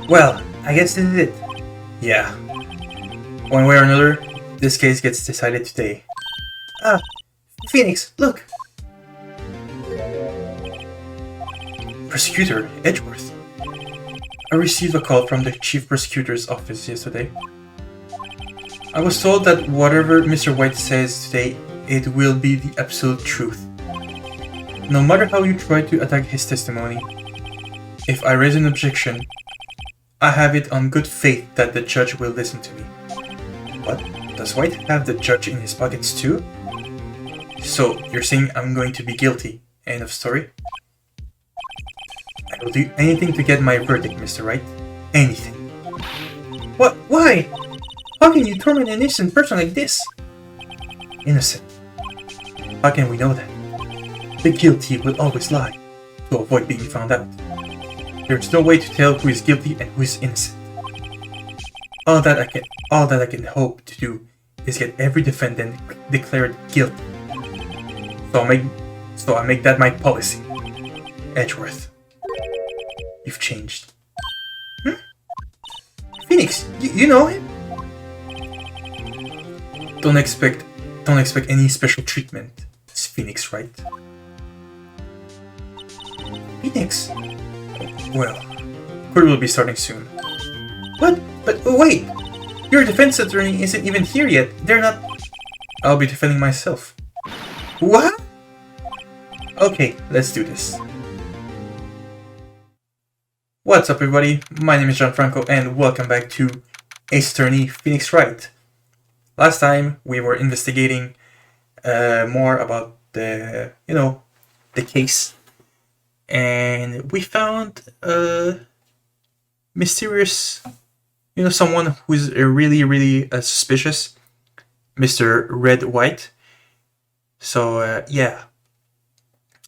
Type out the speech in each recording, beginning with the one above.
Well, I guess this is it. Yeah. One way or another, this case gets decided today. Ah, Phoenix, look! Prosecutor Edgeworth. I received a call from the Chief Prosecutor's office yesterday. I was told that whatever Mr. White says today, it will be the absolute truth. No matter how you try to attack his testimony, if I raise an objection, I have it on good faith that the judge will listen to me. What? Does White have the judge in his pockets too? So, you're saying I'm going to be guilty. End of story? I will do anything to get my verdict, Mr. Wright. Anything. What? Why? How can you torment an innocent person like this? Innocent. How can we know that? The guilty will always lie, to avoid being found out. There's no way to tell who is guilty and who is innocent. All that I can hope to do is get every defendant declared guilty. So I make that my policy. Edgeworth, you've changed. Phoenix, you know him? Don't expect any special treatment. It's Phoenix, right? Phoenix? Well, court will be starting soon. What? But wait! Your defense attorney isn't even here yet. They're not... I'll be defending myself. What? Okay, let's do this. What's up, everybody? My name is Gianfranco and welcome back to Ace Attorney Phoenix Wright. Last time we were investigating more about the case, and we found a mysterious, someone who's really suspicious, Mr. Red White. So yeah,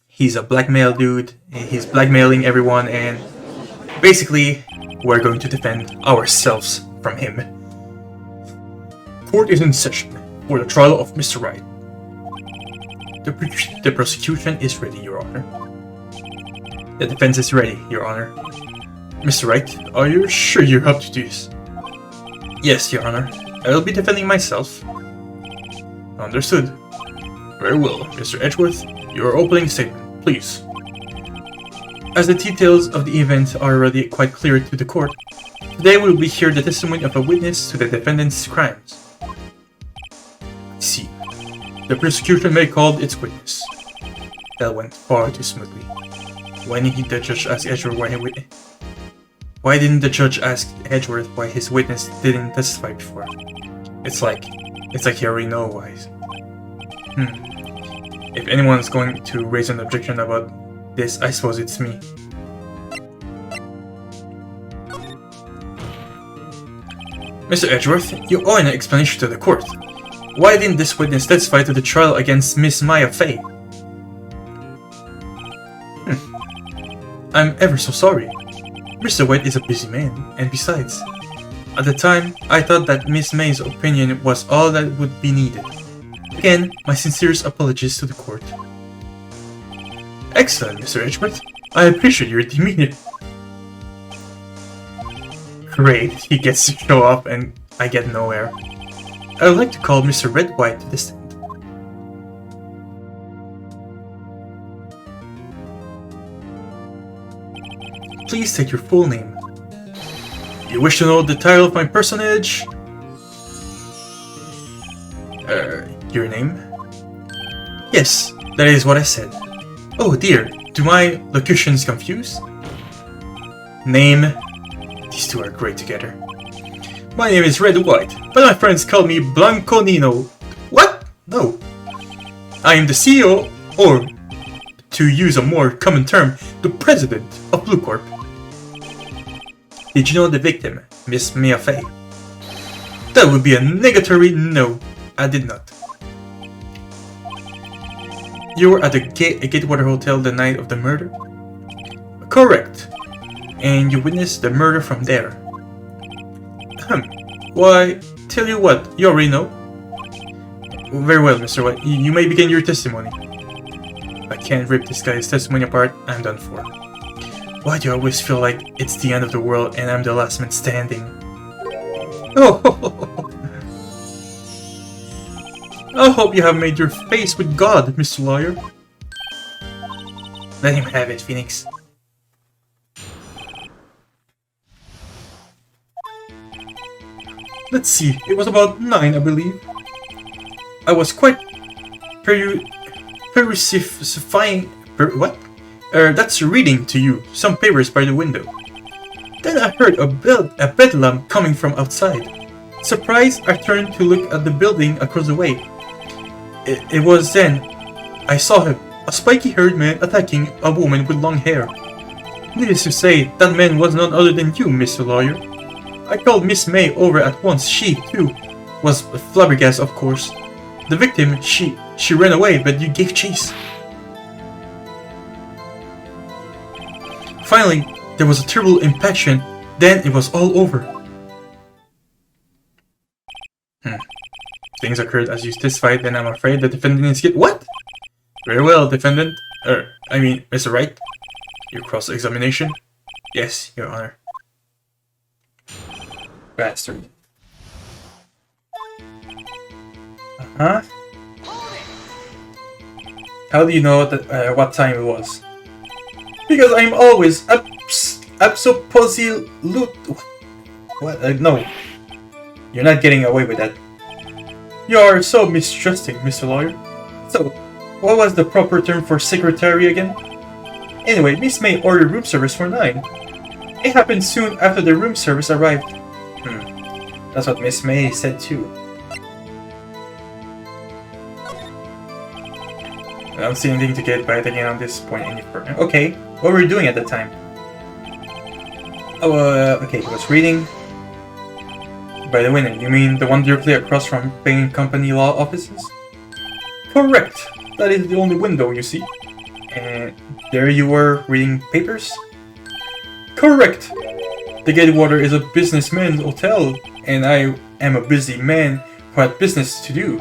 he's a blackmail dude. He's blackmailing everyone, and basically we're going to defend ourselves from him. Court is in session for the trial of Mr. Wright. The prosecution is ready, Your Honor. The defense is ready, Your Honor. Mr. Wright, are you sure you're up to this? Yes, Your Honor. I will be defending myself. Understood. Very well, Mr. Edgeworth. Your opening statement, please. As the details of the event are already quite clear to the court, today we will be hearing the testimony of a witness to the defendant's crimes. I see. The prosecution may call its witness. That went far too smoothly. Why didn't the judge ask Edgeworth why didn't the judge ask Edgeworth why his witness didn't testify before? It's like he already knows why. If anyone's going to raise an objection about this, I suppose it's me. Mr. Edgeworth, you owe an explanation to the court. Why didn't this witness testify to the trial against Miss Maya Fey? I'm ever so sorry. Mr. White is a busy man, and besides, at the time, I thought that Miss May's opinion was all that would be needed. Again, my sincerest apologies to the court. Excellent, Mr. Edgeworth. I appreciate your demeanor. Great, he gets to show off and I get nowhere. I would like to call Mr. Red White to the stand. Please state your full name. You wish to know the title of my personage? Your name? Yes, that is what I said. Oh dear, do my locutions confuse? Name? These two are great together. My name is Red White, but my friends call me Blanco Nino. What? No. I am the CEO, or, to use a more common term, the president of Blue Corp. Did you know the victim, Miss Maya Fey? That would be a negatory no. I did not. You were at the Gatewater Hotel the night of the murder? Correct. And you witnessed the murder from there? Why, tell you what, you already know. Very well, Mr. White. You may begin your testimony. I can't rip this guy's testimony apart. I'm done for. Why do I always feel like it's the end of the world and I'm the last man standing? Oh! I hope you have made your peace with God, Mr. Lawyer. Let him have it, Phoenix. Let's see, it was about 9, I believe. I was quite what? That's reading to you some papers by the window. Then I heard a bedlam coming from outside. Surprised, I turned to look at the building across the way. It was then I saw him, a spiky-haired man attacking a woman with long hair. Needless to say, that man was none other than you, Mr. Lawyer. I called Miss May over at once. She, too, was flabbergasted, of course. The victim, she ran away, but you gave chase. Finally, there was a terrible impaction. Then it was all over. Things occurred as you testified, then I'm afraid the defendant is guilty. What? Very well, defendant. Mr. Wright. Your cross-examination? Yes, Your Honor. Bastard. Uh-huh. How do you know that, what time it was? Because I'm always absolutely... What? No. You're not getting away with that. You are so mistrusting, Mr. Lawyer. So, what was the proper term for secretary again? Anyway, Miss May ordered room service for 9. It happened soon after the room service arrived. That's what Miss May said too. I don't see anything to get by taking on this point any further. Okay, what were you doing at the time? Okay, I was reading. By the window, you mean the one directly across from Payne Company law offices? Correct! That is the only window you see. And there you were reading papers? Correct! The Gatewater is a businessman's hotel, and I am a busy man who had business to do.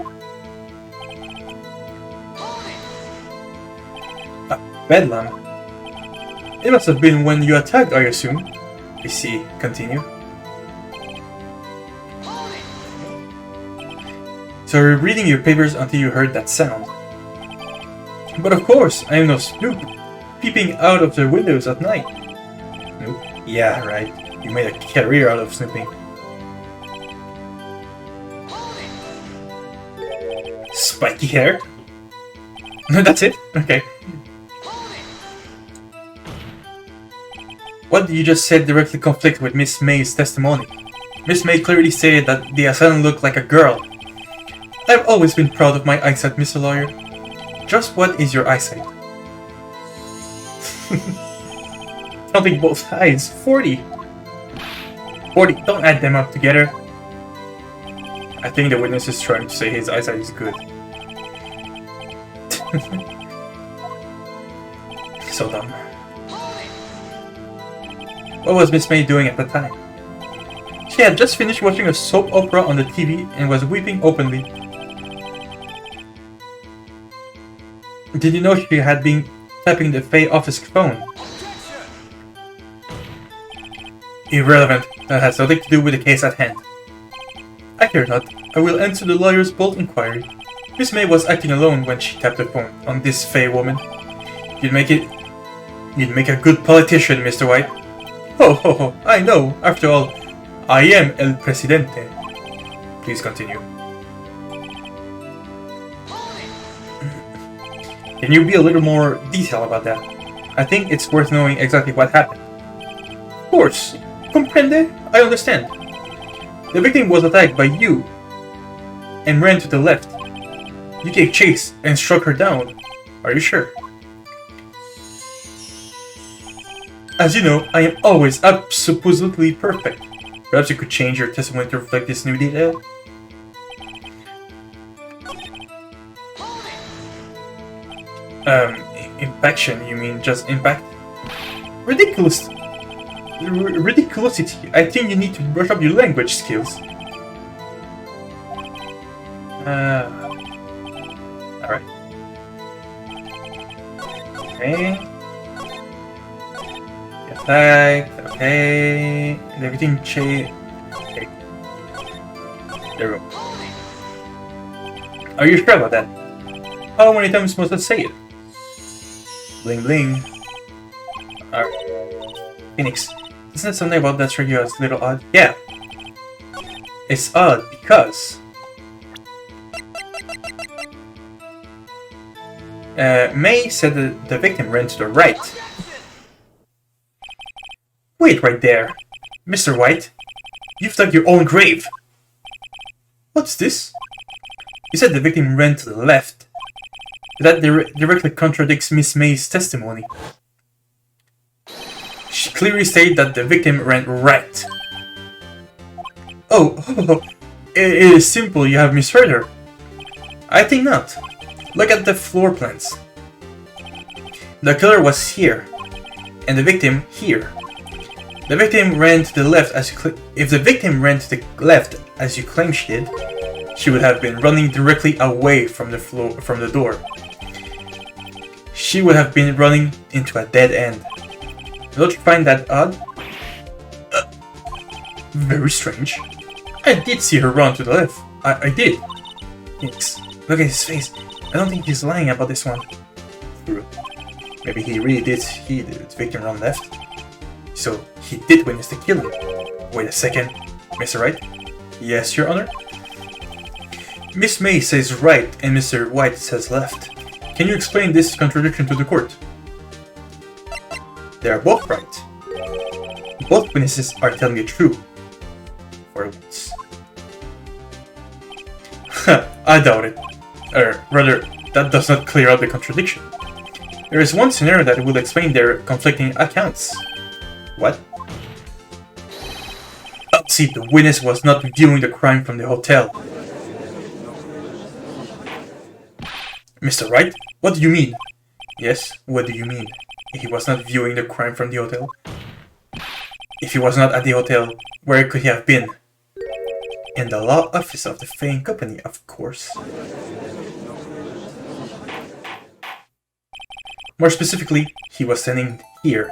Bedlam? It must have been when you attacked, I assume. I see. Continue. So you're reading your papers until you heard that sound. But of course, I am no snoop, peeping out of the windows at night. Snoop? Yeah, right. You made a career out of snooping. Spiky hair? That's it? Okay. What you just said directly conflicts with Miss May's testimony. Miss May clearly stated that the assailant looked like a girl. I've always been proud of my eyesight, Mr. Lawyer. Just what is your eyesight? Counting both eyes, 40. 40, don't add them up together. I think the witness is trying to say his eyesight is good. So dumb. What was Miss May doing at the time? She had just finished watching a soap opera on the TV and was weeping openly. Did you know she had been tapping the Fay office phone? Irrelevant. That has nothing to do with the case at hand. I care not. I will answer the lawyer's bold inquiry. Miss May was acting alone when she tapped the phone on this Fay woman. You'd make a good politician, Mr. White. Ho ho ho, I know. After all, I am El Presidente. Please continue. Can you be a little more detailed about that? I think it's worth knowing exactly what happened. Of course. Comprende? I understand. The victim was attacked by you and ran to the left. You gave chase and struck her down. Are you sure? As you know, I am always absolutely perfect. Perhaps you could change your testimony to reflect this new detail? Impaction, you mean just impact? Ridiculous! Ridiculosity. I think you need to brush up your language skills. Alright. Okay. Yeah, attack. Okay. And everything change. Okay. There we go. Are you sure about that? How many times must I say it? Bling bling. Alright. Phoenix, isn't it something about that trigger that's a little odd? Yeah. It's odd because May said that the victim ran to the right. Wait right there. Mr. White, you've dug your own grave. What's this? You said the victim ran to the left. That directly contradicts Miss May's testimony. She clearly stated that the victim ran right. Oh, it is simple, you have misheard her. I think not. Look at the floor plans. The killer was here, and the victim here. The victim ran to the left as if the victim ran to the left as you claim she did, she would have been running directly away from the door. She would have been running into a dead end. Don't you find that odd? Very strange. I did see her run to the left. I did. Thanks. Look at his face. I don't think he's lying about this one. True. Maybe he really did see the victim run left. So he did witness the killing. Wait a second. Mr. Wright? Yes, Your Honor? Miss May says right and Mr. White says left. Can you explain this contradiction to the court? They are both right. Both witnesses are telling the truth. For once. I doubt it. Or rather, that does not clear up the contradiction. There is one scenario that will explain their conflicting accounts. What? See, the witness was not viewing the crime from the hotel. Mr. Wright, what do you mean? Yes, what do you mean? He was not viewing the crime from the hotel? If he was not at the hotel, where could he have been? In the law office of the Fane Company, of course. More specifically, he was standing here.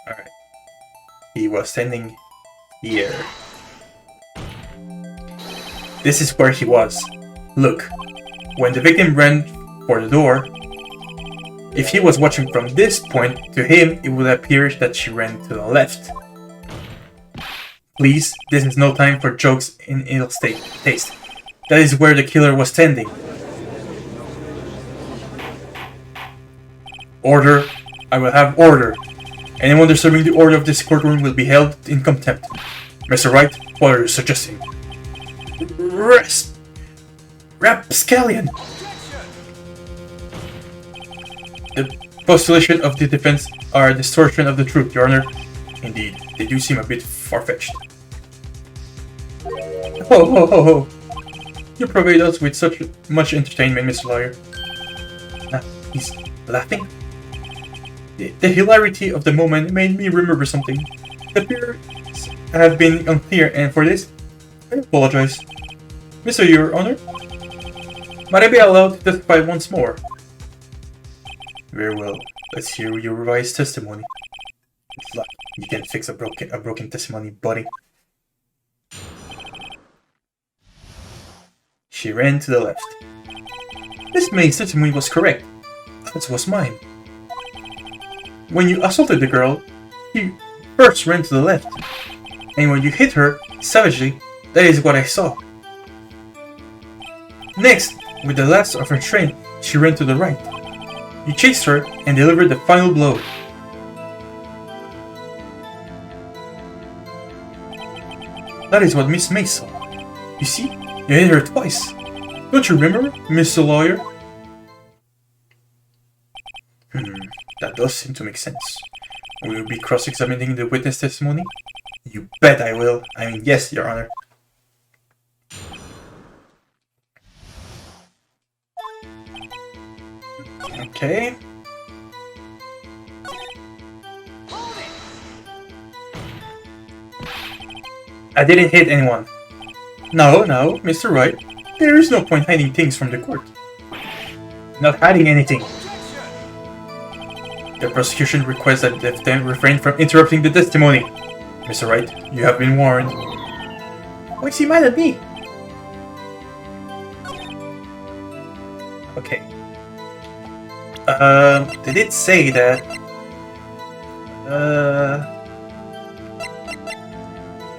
Alright. He was standing here. This is where he was. Look, when the victim ran for the door, if he was watching from this point, to him it would appear that she ran to the left. Please, this is no time for jokes in ill taste. That is where the killer was standing. Order. I will have order. Anyone disturbing the order of this courtroom will be held in contempt. Mr. Wright, what are you suggesting? Rapscallion! The postulation of the defense are a distortion of the truth, Your Honor. Indeed, they do seem a bit far-fetched. Ho! You provide us with such much entertainment, Mr. Lawyer. He's laughing? The hilarity of the moment made me remember something. The appears have been unclear, and for this, I apologize. Mr. Your Honor? Might I be allowed to testify once more? Very well. Let's hear your revised testimony. Look, you can't fix a broken testimony, buddy. She ran to the left. Miss May's testimony was correct. That was mine. When you assaulted the girl, you first ran to the left. And when you hit her savagely, that is what I saw. Next, with the last of her strength, she ran to the right. You chased her and delivered the final blow. That is what Miss May saw. You see, you hit her twice. Don't you remember, Mr. Lawyer? That does seem to make sense. Will you be cross-examining the witness testimony? You bet I will. I mean, yes, Your Honor. Okay. I didn't hit anyone. No, Mr. Wright. There is no point hiding things from the court. Not hiding anything. The prosecution requests that the defendant refrain from interrupting the testimony. Mr. Wright, you have been warned. Why is he mad at me? Okay. They did say that...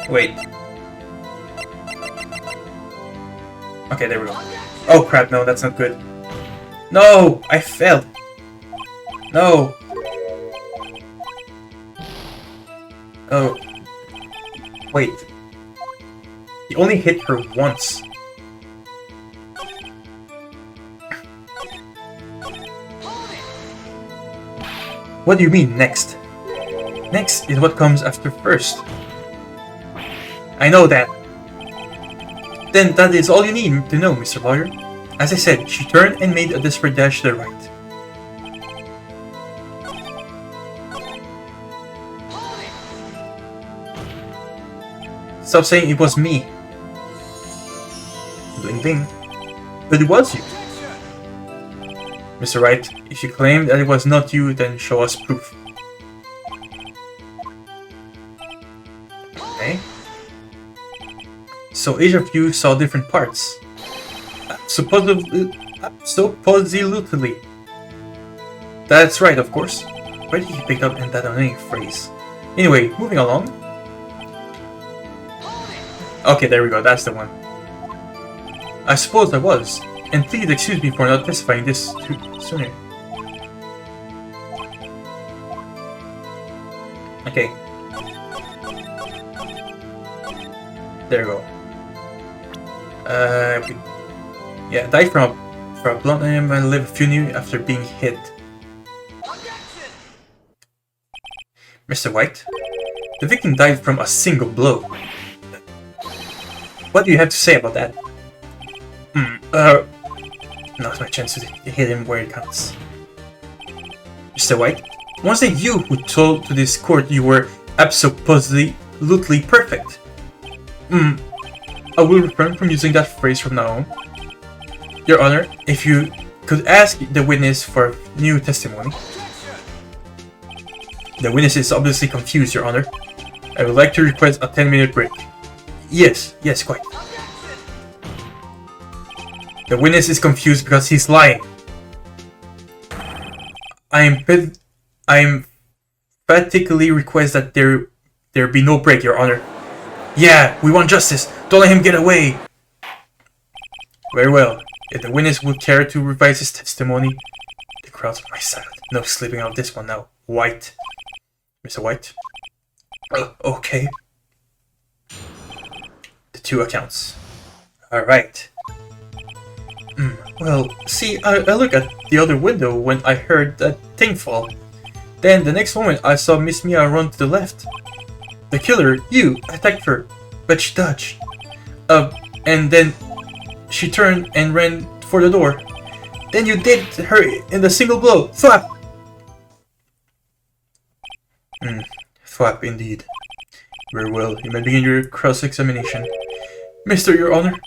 Wait. Okay, there we go. Oh crap, no, that's not good. No! I failed! No! Oh. Wait. He only hit her once. What do you mean, next? Next is what comes after first. I know that. Then that is all you need to know, Mr. Lawyer. As I said, she turned and made a desperate dash to the right. Stop saying it was me. Bling bling. But it was you. Mr. Wright, if you claim that it was not you, then show us proof. Okay. So each of you saw different parts. Supposedly. That's right, of course. Where did he pick up in that annoying phrase? Anyway, moving along. Okay, there we go, that's the one. I suppose I was. And please excuse me for not testifying this too sooner. Okay. There we go. Yeah, died from a blunt aim and lived a few years after being hit. Mr. White, the victim died from a single blow. What do you have to say about that? Now's my chance to hit him where it counts. Mr. White, was it you who told to this court you were absolutely perfect? I will refrain from using that phrase from now on. Your Honor, if you could ask the witness for new testimony. The witness is obviously confused, Your Honor. I would like to request a 10-minute break. Yes, quite. The witness is confused because he's lying. I emphatically request that there be no break, Your Honor. Yeah, we want justice. Don't let him get away. Very well. If the witness would care to revise his testimony, the crowd's on my side. No sleeping on this one now. White. Mr. White? Okay. The two accounts. Alright. Well, see, I looked at the other window when I heard that thing fall. Then, the next moment, I saw Miss Mia run to the left. The killer, you, attacked her, but she dodged. And then she turned and ran for the door. Then you did her in the single blow. Thwap! Thwap indeed. Very well, you may begin your cross-examination. Mister, Your Honor,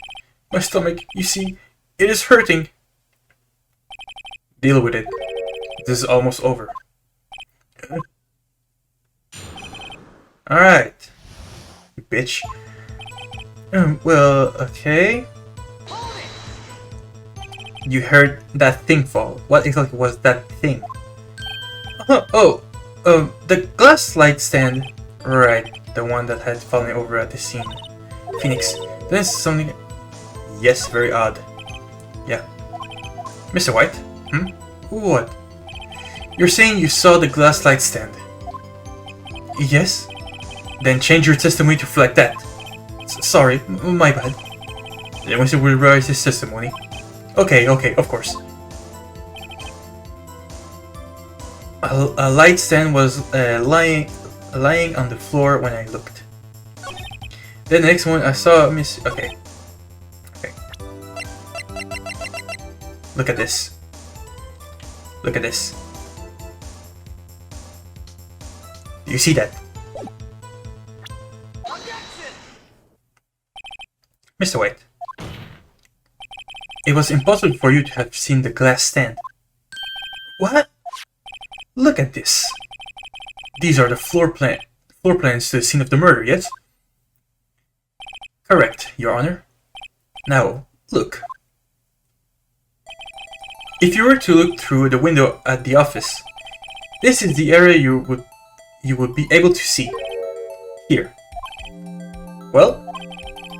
my stomach, you see, it is hurting. Deal with it. This is almost over. Alright. You bitch. Well, okay. You heard that thing fall. What exactly was that thing? The glass light stand. Right, the one that had fallen over at the scene. Phoenix, this is something... Yes, very odd. Yeah. Mr. White? What? You're saying you saw the glass light stand? Yes? Then change your testimony to reflect that. Sorry, my bad. Then we should revise his testimony. Okay, of course. A light stand was lying on the floor when I looked. The next one I saw Miss... Okay. Look at this. Look at this. Do you see that? Mr. White. It was impossible for you to have seen the glass stand. What? Look at this. These are the floor plans to the scene of the murder, yes? Correct, Your Honor. Now, look. If you were to look through the window at the office, this is the area you would be able to see. Here. Well,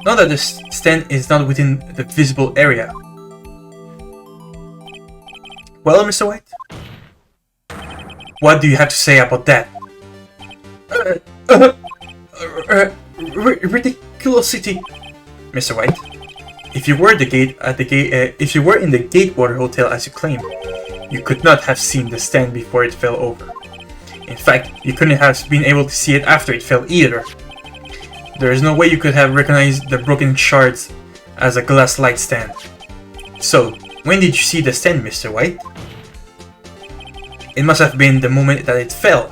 now that the stand is not within the visible area. Well, Mr. White? What do you have to say about that? Ridiculosity, Mr. White. If you were in the Gatewater Hotel as you claim, you could not have seen the stand before it fell over. In fact, you couldn't have been able to see it after it fell either. There is no way you could have recognized the broken shards as a glass light stand. So, when did you see the stand, Mr. White? It must have been the moment that it fell,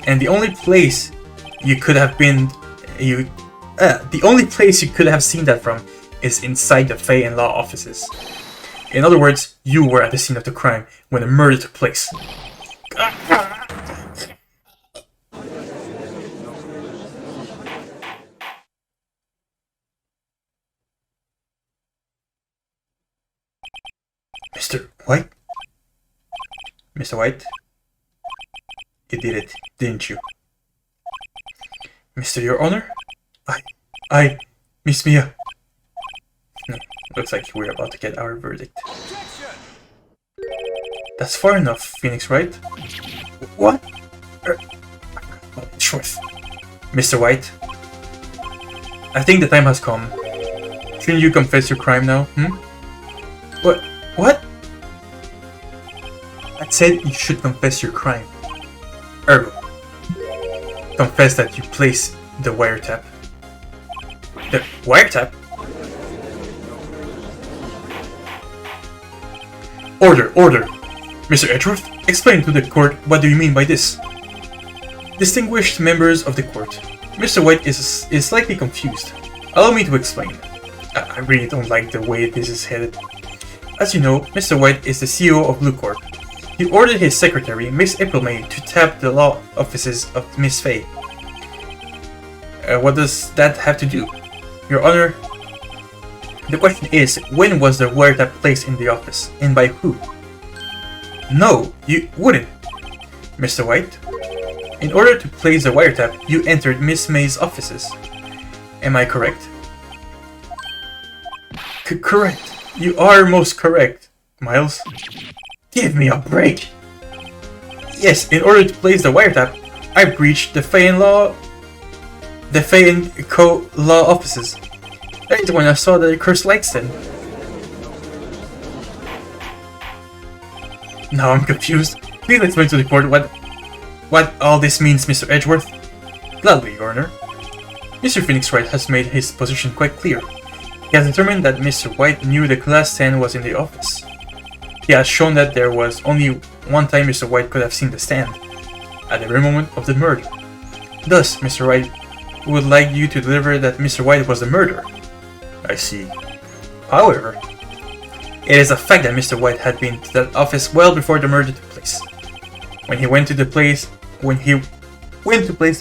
and the only place you could have seen that from is inside the Fay and Law offices. In other words, you were at the scene of the crime when the murder took place. Mr. White? Mr. White? You did it, didn't you? Mr. Your Honor? Miss Mia. Looks like we're about to get our verdict. That's far enough, Phoenix Wright. What? Short. Mr. White? I think the time has come. Shouldn't you confess your crime now, What? I said you should confess your crime. Ergo. Confess that you placed the wiretap. The wiretap? Order! Mr. Edgeworth, explain to the court what do you mean by this? Distinguished members of the court, Mr. White is slightly confused. Allow me to explain. I really don't like the way this is headed. As you know, Mr. White is the CEO of Blue Corp. He ordered his secretary, Miss April May, to tap the law offices of Miss Fay. What does that have to do? Your Honor, the question is, when was the wiretap placed in the office, and by who? No, you wouldn't. Mr. White, in order to place the wiretap, you entered Miss May's offices. Am I correct? Correct. You are most correct, Miles. Give me a break! Yes, in order to place the wiretap, I breached the Fay and Co. law offices. That is when I saw the cursed light stand. Now I'm confused. Please explain to the court what all this means, Mr. Edgeworth. Gladly, Your Honor. Mr. Phoenix Wright has made his position quite clear. He has determined that Mr. White knew the glass stand was in the office. He has shown that there was only one time Mr. White could have seen the stand, at the very moment of the murder. Thus, Mr. White would like you to deliver that Mr. White was the murderer. I see. However, it is a fact that Mr. White had been to that office well before the murder took place. When he went to place the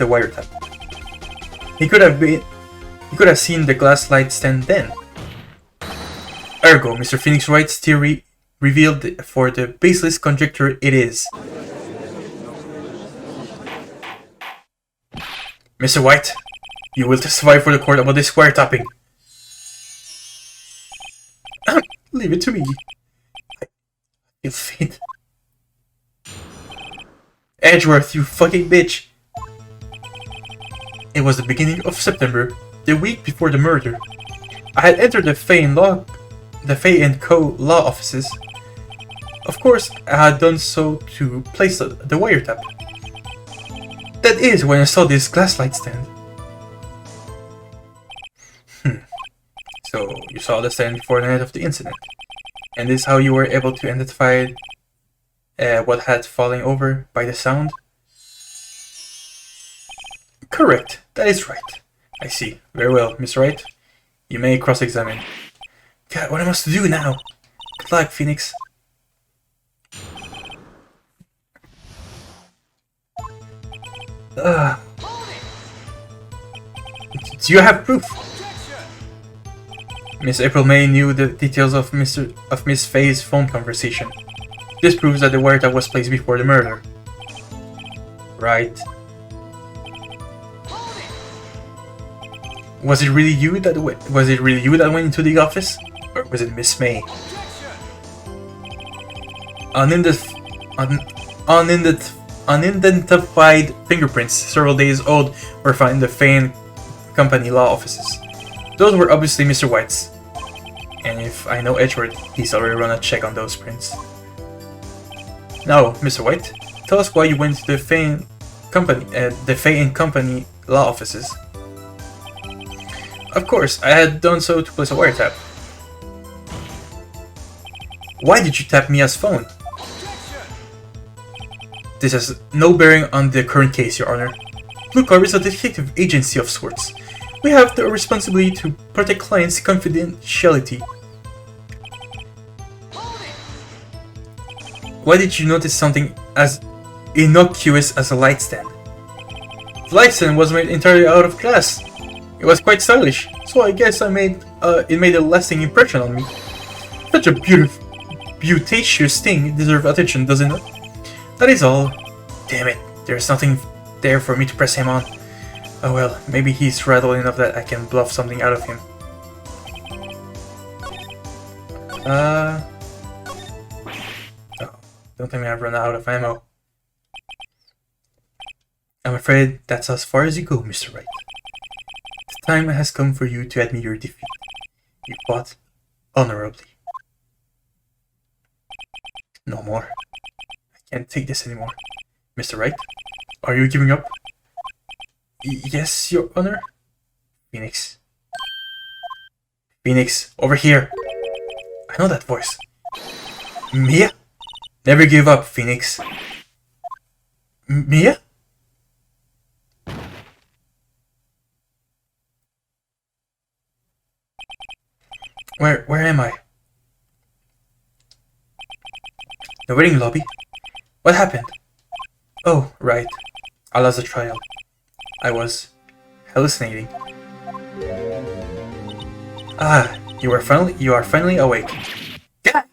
wiretap, he could have seen the glass light stand then. Ergo, Mr. Phoenix Wright's theory revealed for the baseless conjecture it is. Mr. White, you will testify for the court about this wiretapping. Leave it to me. I feel faint. Edgeworth, you fucking bitch. It was the beginning of September, the week before the murder. I had entered the Fay and Co. law offices. Of course, I had done so to place the wiretap. That is when I saw this glass light stand. So, you saw the stand before the night of the incident. And this is how you were able to identify what had fallen over by the sound? Correct, that is right. I see. Very well, Miss Wright. You may cross-examine. God, what am I supposed to do now? Good luck, Phoenix. Do you have proof? Miss April May knew the details of Miss Faye's phone conversation. This proves that the wiretap was placed before the murder. Right. Was it really you that went into the office, or was it Miss May? Unidentified fingerprints several days old were found in the Fane Company law offices. Those were obviously Mr. White's. And if I know Edgeworth, he's already run a check on those prints. Now, Mr. White, tell us why you went to the Fane Company law offices. Of course, I had done so to place a wiretap. Why did you tap Mia's phone? This has no bearing on the current case, Your Honor. Blue Car is a detective agency of sorts. We have the responsibility to protect clients' confidentiality. Why did you notice something as innocuous as a light stand? The light stand was made entirely out of glass. It was quite stylish, so I guess it made a lasting impression on me. Such a beauteous thing deserves attention, doesn't it? That is all. Damn it, there's nothing there for me to press him on. Oh well, maybe he's rattled enough that I can bluff something out of him. Oh, don't tell me I've run out of ammo. I'm afraid that's as far as you go, Mr. Wright. The time has come for you to admit your defeat. You fought honorably. No more. I can't take this anymore. Mr. Wright, are you giving up? Yes, Your Honor. Phoenix. Phoenix, over here. I know that voice. Mia? Never give up, Phoenix. Mia? Where am I? The waiting lobby? What happened? Oh, right. I lost the trial. I was hallucinating. Ah, you are finally awake. Gah!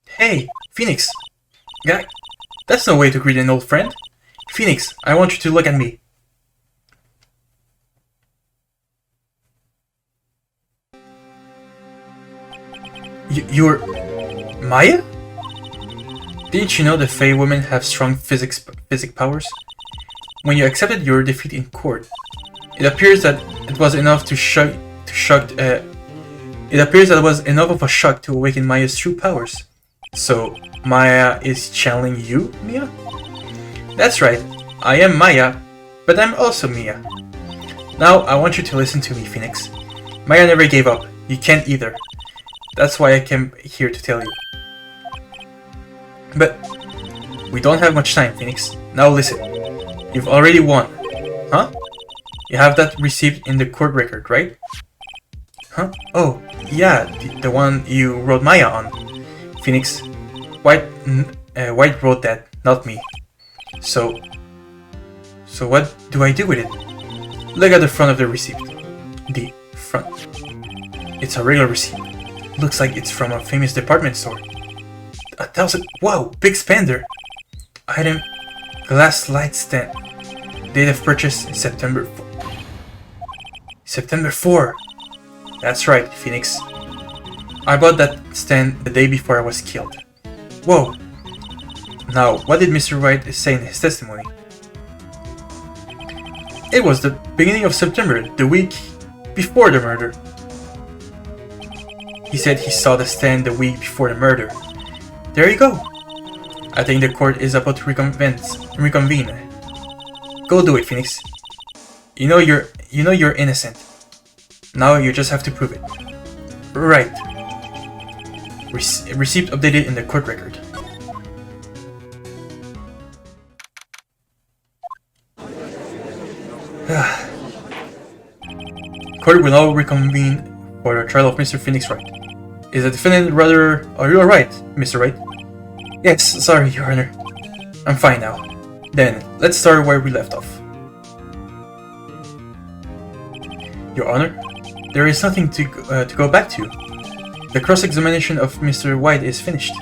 Hey, Phoenix! Gah! That's no way to greet an old friend. Phoenix, I want you to look at me. You're Maya? Didn't you know the Fey women have strong physic powers? When you accepted your defeat in court, it appears that it was enough of a shock to awaken Maya's true powers. So Maya is channeling you, Mia? That's right. I am Maya, but I'm also Mia. Now I want you to listen to me, Phoenix. Maya never gave up. You can't either. That's why I came here to tell you. But we don't have much time, Phoenix. Now listen. You've already won. Huh? You have that receipt in the court record, right? Huh? Oh, yeah, the one you wrote Maya on. Phoenix, White wrote that, not me. So what do I do with it? Look at the front of the receipt. The front. It's a regular receipt. Looks like it's from a famous department store. 1,000. Wow, big spender. Item, glass light stand. Date of purchase, September 4. That's right, Phoenix. I bought that stand the day before I was killed. Whoa. Now, what did Mr. Wright say in his testimony? It was the beginning of September, the week before the murder. He said he saw the stand the week before the murder. There you go. I think the court is about to reconvene. Go do it, Phoenix. You know you're innocent. Now you just have to prove it. Right. Receipt updated in the court record. Court will now reconvene for the trial of Mr. Phoenix Wright. Is the defendant rather... Are you alright, Mr. Wright? Yes, sorry, Your Honor. I'm fine now. Then, let's start where we left off. Your Honor, there is nothing to go back to. The cross-examination of Mr. White is finished.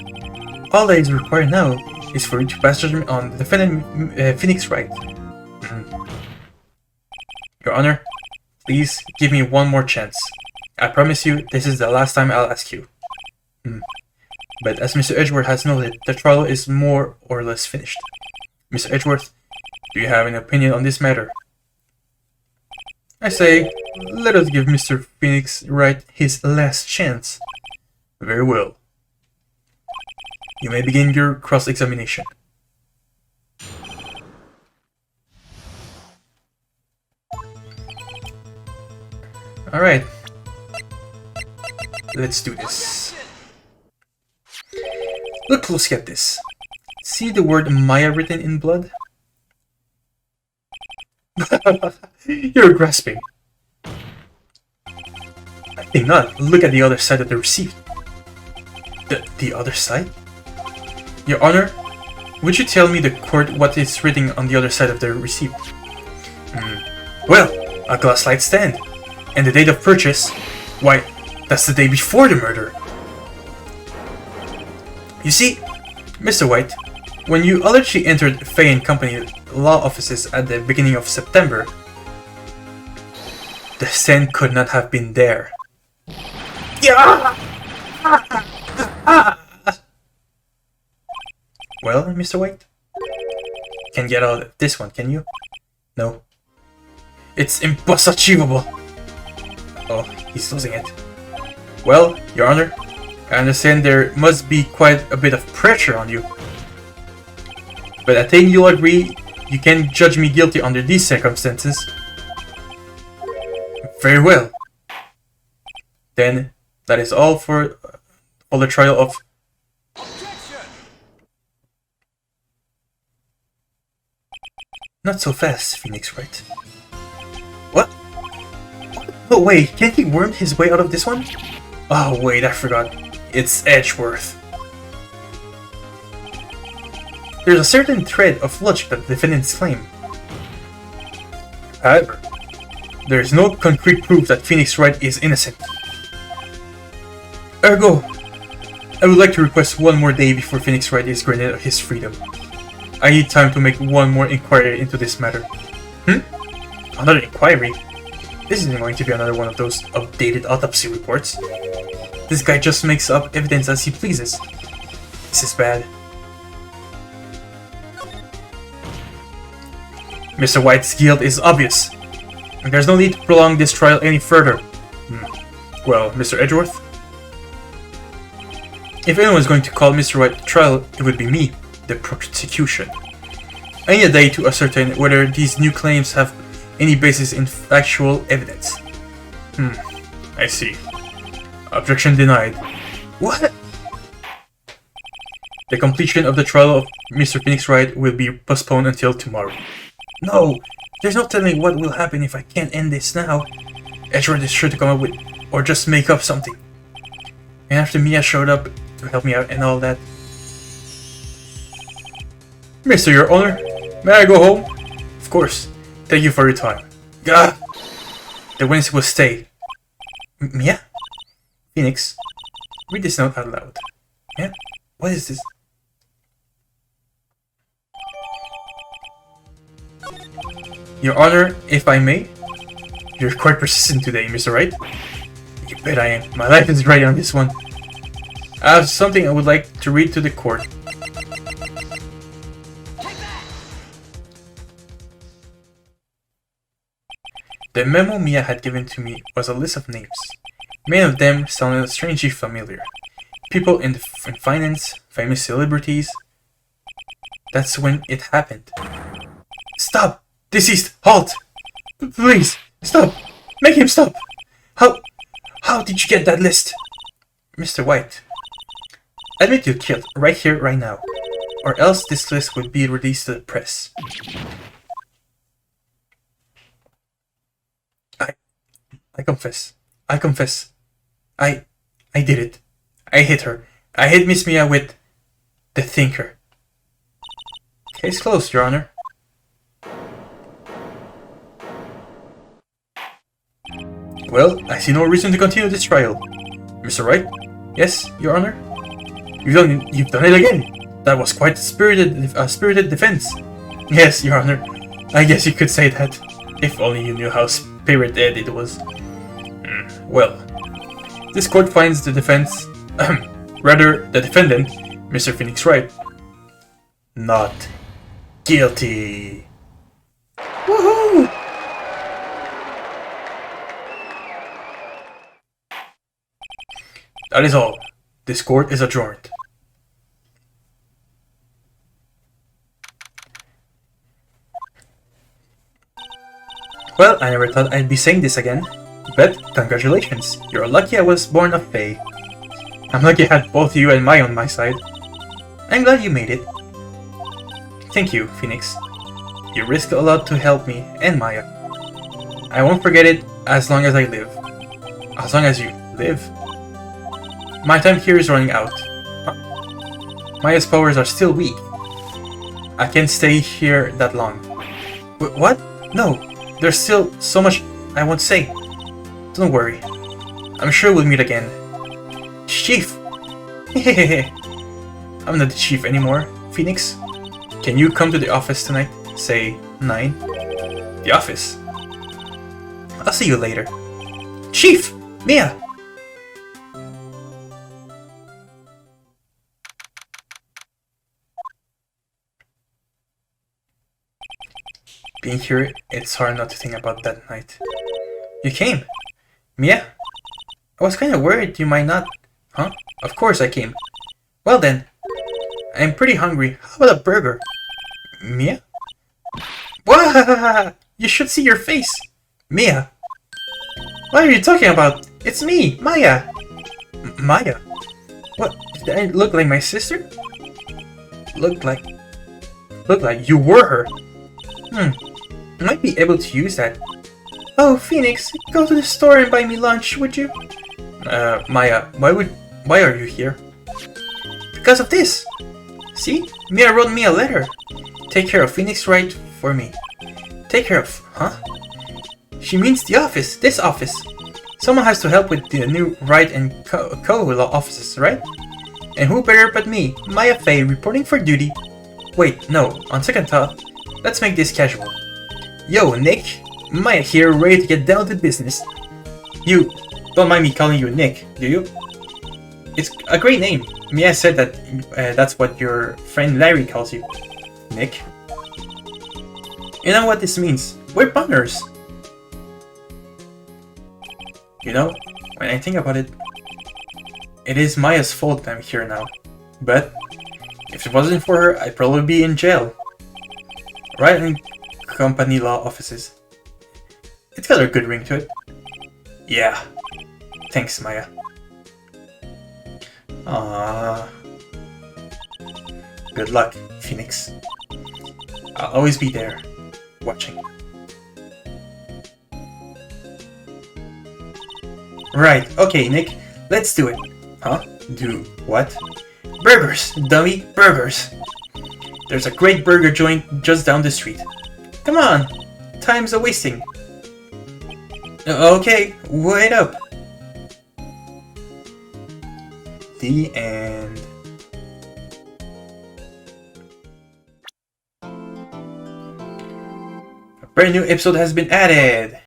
All that is required now is for you to pass judgment on the defendant Phoenix Wright. Your Honor, please give me one more chance. I promise you this is the last time I'll ask you. But as Mr. Edgeworth has noted, the trial is more or less finished. Mr. Edgeworth, do you have an opinion on this matter? I say, let us give Mr. Phoenix Wright his last chance. Very well. You may begin your cross-examination. Alright. Let's do this. Look closely at this. See the word Maya written in blood? You're grasping. I think not. Look at the other side of the receipt. The other side? Your Honor, would you tell me the court what is written on the other side of the receipt? Well, a glass light stand. And the date of purchase, why, that's the day before the murder. You see, Mr. White, when you allegedly entered Fay & Company law offices at the beginning of September, the stand could not have been there. Well, Mr. White? Can't get out of this one, can you? No. It's impossible. Oh, he's losing it. Well, Your Honor, I understand there must be quite a bit of pressure on you. But I think you'll agree you can't judge me guilty under these circumstances. Very well. Then, that is all for the trial of... Not so fast, Phoenix Wright. What? Oh wait, can't he worm his way out of this one? Oh wait, I forgot. It's Edgeworth. There's a certain thread of logic that the defendants claim. However, there is no concrete proof that Phoenix Wright is innocent. Ergo, I would like to request one more day before Phoenix Wright is granted his freedom. I need time to make one more inquiry into this matter. Another inquiry? This isn't going to be another one of those updated autopsy reports. This guy just makes up evidence as he pleases. This is bad. Mr. White's guilt is obvious. There's no need to prolong this trial any further. Well, Mr. Edgeworth? If anyone's going to call Mr. White to trial, it would be me, the prosecution. I need a day to ascertain whether these new claims have any basis in factual evidence. I see. Objection denied. What? The completion of the trial of Mr. Phoenix Wright will be postponed until tomorrow. No! There's no telling what will happen if I can't end this now. Edgeworth is sure to come up with, or just make up something. And after Mia showed up to help me out and all that. Mr. Your Honor, may I go home? Of course. Thank you for your time. Gah! The witness will stay. Mia? Phoenix, read this note out loud. Yeah? What is this? Your Honor, if I may? You're quite persistent today, Mr. Wright. You bet I am. My life is right on this one. I have something I would like to read to the court. The memo Mia had given to me was a list of names. Many of them sounded strangely familiar. People in finance, famous celebrities. That's when it happened. Stop! Deceased! Halt! Please! Stop! Make him stop! How did you get that list? Mr. White, admit you killed right here, right now. Or else this list would be released to the press. I confess. I confess. I did it. I hit her. I hit Miss Mia with... The Thinker. Case closed, Your Honor. Well, I see no reason to continue this trial. Mr. Wright? Yes, Your Honor? You've done it again! That was quite a spirited defense. Yes, Your Honor. I guess you could say that. If only you knew how spirited it was. Well, this court finds the defense... rather, the defendant, Mr. Phoenix Wright, not guilty. Woohoo! That is all. This court is adjourned. Well, I never thought I'd be saying this again, but congratulations. You're lucky I was born of Fae. I'm lucky I had both you and Maya on my side. I'm glad you made it. Thank you, Phoenix. You risked a lot to help me and Maya. I won't forget it as long as I live. As long as you live. My time here is running out. Maya's powers are still weak. I can't stay here that long. What? No, there's still so much I won't say. Don't worry. I'm sure we'll meet again. Chief! I'm not the chief anymore. Phoenix, can you come to the office tonight? Say 9? The office? I'll see you later. Chief! Mia! Being here, it's hard not to think about that night. You came! Mia? I was kinda worried you might not. Huh? Of course I came. Well then, I'm pretty hungry. How about a burger? Mia? Wah! You should see your face! Mia! What are you talking about? It's me, Maya! Maya? What? Did I look like my sister? Look like you were her. I might be able to use that. Oh, Phoenix, go to the store and buy me lunch, would you? Maya, why are you here? Because of this! See? Mia wrote me a letter. Take care of Phoenix Wright for me. Take care of... Huh? She means the office, this office. Someone has to help with the new Wright and Co-law offices, right? And who better but me, Maya Fey, reporting for duty. Wait, no, on second thought, let's make this casual. Yo, Nick, Maya here, ready to get down to business. You don't mind me calling you Nick, do you? It's a great name. Mia said that that's what your friend Larry calls you. Nick. You know what this means? We're partners. You know, when I think about it, it is Maya's fault I'm here now. But if it wasn't for her, I'd probably be in jail. Right in company law offices. It's got a good ring to it. Yeah. Thanks, Maya. Good luck, Phoenix. I'll always be there, watching. Right, okay, Nick, let's do it. Huh? Do what? Burgers, dummy, burgers. There's a great burger joint just down the street. Come on, time's a-wasting. Okay, wait up. The end. A brand new episode has been added.